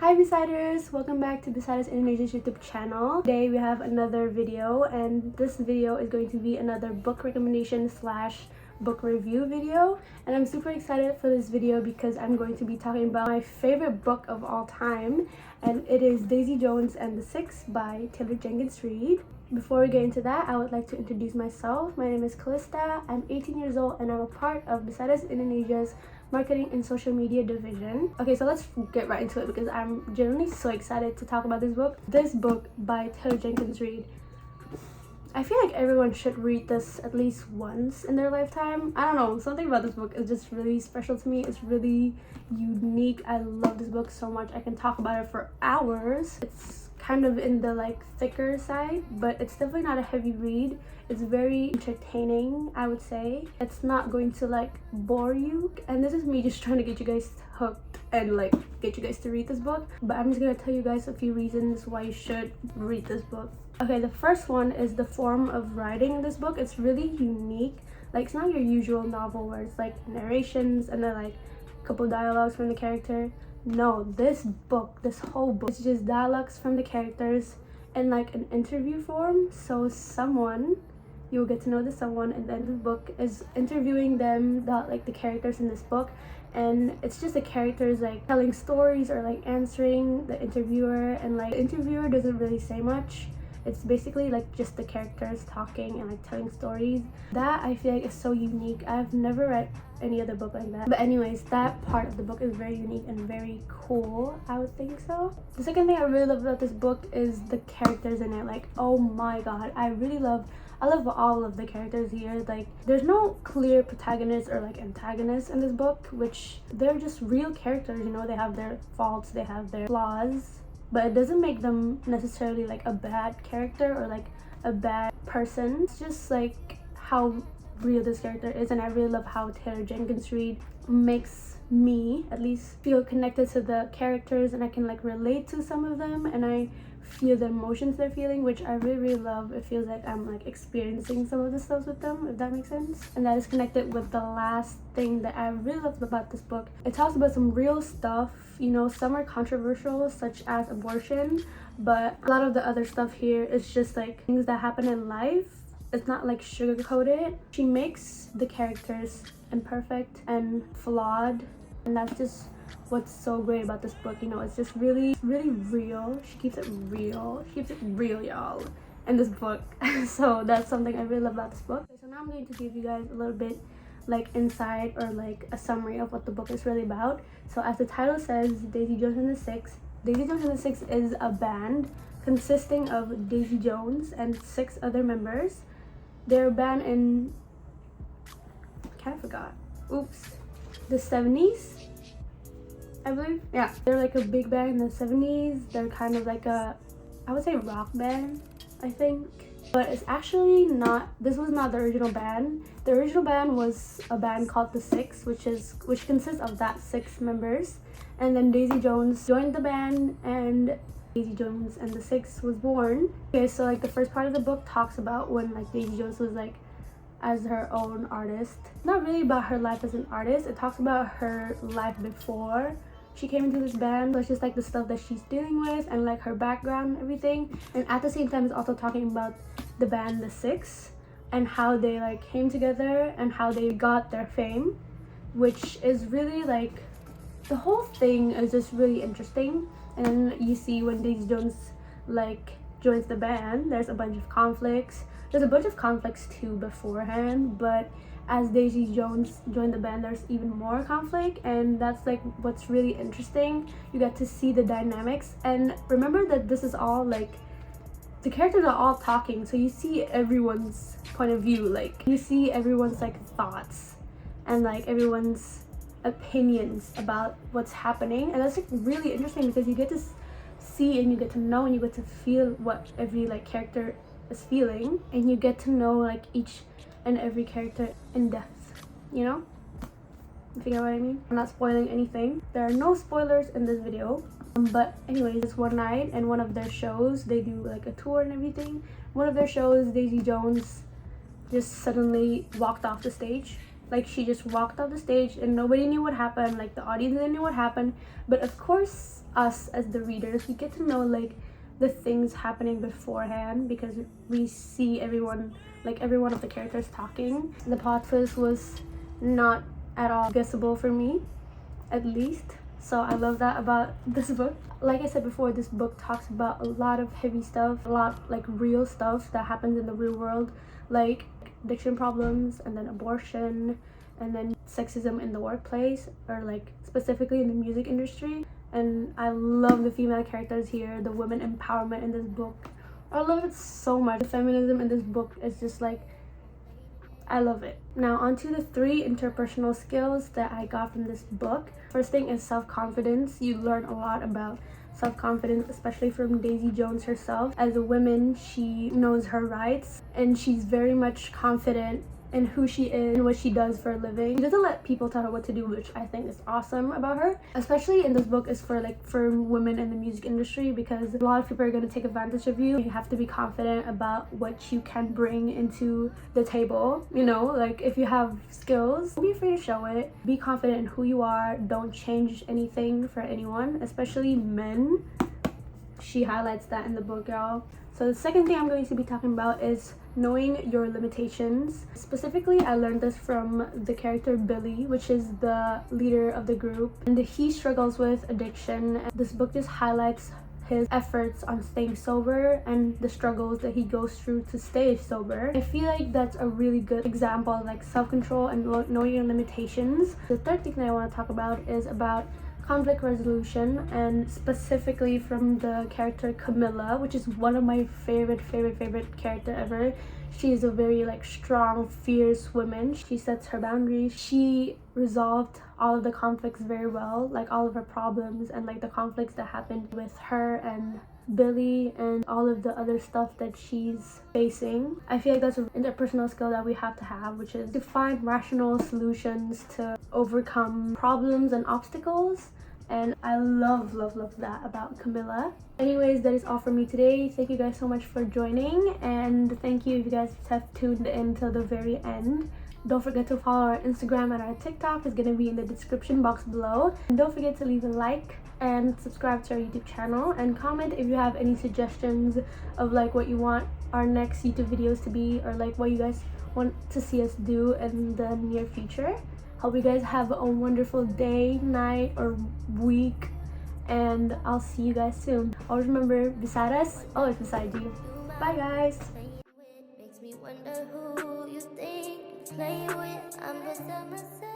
Hi Besiders! Welcome back to Besideus Indonesia's YouTube channel. Today we have another video, and this video is going to be another book recommendation slash book review video. And I'm super excited for this video because I'm going to be talking about my favorite book of all time, and it is Daisy Jones and the Six by Taylor Jenkins Reid. Before we get into that, I would like to introduce myself. My name is Calista. I'm 18 years old and I'm a part of Besideus Indonesia's marketing and social media division. Okay, so let's get right into it because I'm genuinely so excited to talk about this book. This book by Taylor Jenkins Reid. I feel like everyone should read this at least once in their lifetime. I don't know, something about this book is just really special to me. It's really unique. I love this book so much. I can talk about it for hours. It's kind of in the thicker side, but it's definitely not a heavy read. It's very entertaining, I would say. It's not going to bore you, and this is me just trying to get you guys hooked and get you guys to read this book. But I'm just gonna tell you guys a few reasons why you should read this book. Okay, the first one is the form of writing in this book. It's really unique. It's not your usual novel where it's narrations and then a couple dialogues from the character. No, this whole book is just dialogues from the characters in an interview form. So you'll get to know someone, and then the book is interviewing them, the characters in this book, and it's just the characters telling stories or answering the interviewer, and the interviewer doesn't really say much. It's basically just the characters talking and telling stories. That I feel is so unique. I've never read any other book like that. But anyways, that part of the book is very unique and very cool, I would think so. The second thing I really love about this book is the characters in it. Oh my god, I love all of the characters here. There's no clear protagonist or antagonist in this book, which they're just real characters, they have their faults, they have their flaws, but it doesn't make them necessarily a bad character or a bad person. It's just how real this character is, and I really love how Taylor Jenkins Reid makes me at least feel connected to the characters, and I can relate to some of them, and I feel the emotions they're feeling, which I really love. It feels like I'm experiencing some of the stuff with them, if that makes sense. And that is connected with the last thing that I really love about this book. It talks about some real stuff, some are controversial, such as abortion, but a lot of the other stuff here is just things that happen in life. It's not sugar coated. She makes the characters imperfect and flawed, and that's just what's so great about this book. It's just really real. She keeps it real, y'all, in this book. So that's something I really love about this book. So now I'm going to give you guys a little bit insight or a summary of what the book is really about. So as the title says, Daisy Jones and the Six. Daisy Jones and the Six is a band consisting of Daisy Jones and 6 other members. They're a band in, I forgot, the 70s, I believe. Yeah, they're a big band in the 70s. They're kind of I would say rock band, I think. But it's actually not, this was not the original band. The original band was a band called The Six, which consists of that 6 members. And then Daisy Jones joined the band, and Daisy Jones and the Six was born. Okay, so the first part of the book talks about when Daisy Jones was as her own artist. Not really about her life as an artist. It talks about her life before she came into this band. So it's just the stuff that she's dealing with and her background and everything. And at the same time, it's also talking about the band The Six and how they came together and how they got their fame, which is really the whole thing is just really interesting. And you see when Daisy Jones joins the band, there's a bunch of conflicts. There's a bunch of conflicts too beforehand, but as Daisy Jones joined the band, there's even more conflict, and that's what's really interesting. You get to see the dynamics, and remember that this is all the characters are all talking, so you see everyone's point of view. You see everyone's thoughts and everyone's opinions about what's happening, and that's really interesting because you get to see and you get to know and you get to feel what every character is feeling, and you get to know each and every character in depth, you get what I mean? I'm not spoiling anything. There are no spoilers in this video, but anyways, it's one night and one of their shows, they do a tour and everything. One of their shows, Daisy Jones just suddenly walked off the stage Like, she just walked off the stage and nobody knew what happened. Like, the audience didn't know what happened. But of course, us as the readers, we get to know like the things happening beforehand because we see everyone, like every one of the characters talking. The plot twist was not at all guessable for me, at least. So I love that about this book. Like I said before, this book talks about a lot of heavy stuff, a lot like real stuff that happens in the real world, like addiction problems, and then abortion, and then sexism in the workplace, or like specifically in the music industry. And I love the female characters here, the women empowerment in this book. I love it so much. The feminism in this book is just like, I love it. Now onto the 3 interpersonal skills that I got from this book. First thing is self-confidence. You learn a lot about self-confidence, especially from Daisy Jones herself. As a woman, she knows her rights and she's very much confident in who she is and what she does for a living. She doesn't let people tell her what to do, which I think is awesome about her. Especially in this book is for women in the music industry, because a lot of people are going to take advantage of you. You have to be confident about what you can bring into the table. You know, like if you have skills, don't be afraid to show it. Be confident in who you are. Don't change anything for anyone, especially men. She highlights that in the book, y'all. So the second thing I'm going to be talking about is knowing your limitations. Specifically, I learned this from the character Billy, which is the leader of the group, and he struggles with addiction. And this book just highlights his efforts on staying sober and the struggles that he goes through to stay sober. I feel like that's a really good example of like self-control and knowing your limitations. The third thing that I want to talk about is about conflict resolution, and specifically from the character Camilla, which is one of my favorite character ever. She is a very like strong, fierce woman. She sets her boundaries. She resolved all of the conflicts very well, like all of her problems and like the conflicts that happened with her and Billy and all of the other stuff that she's facing. I feel like that's an interpersonal skill that we have to have, which is to find rational solutions to overcome problems and obstacles. And I love that about Camilla. Anyways, that is all for me today. Thank you guys so much for joining, and thank you if you guys have tuned in till the very end. Don't forget to follow our Instagram and our TikTok. It's gonna be in the description box below. And don't forget to leave a like and subscribe to our YouTube channel, and comment if you have any suggestions of like what you want our next YouTube videos to be, or like what you guys want to see us do in the near future. Hope you guys have a wonderful day, night, or week, and I'll see you guys soon. Always remember, beside us, always beside you. Bye guys. Makes me wonder who you think you play with. I'm beside myself.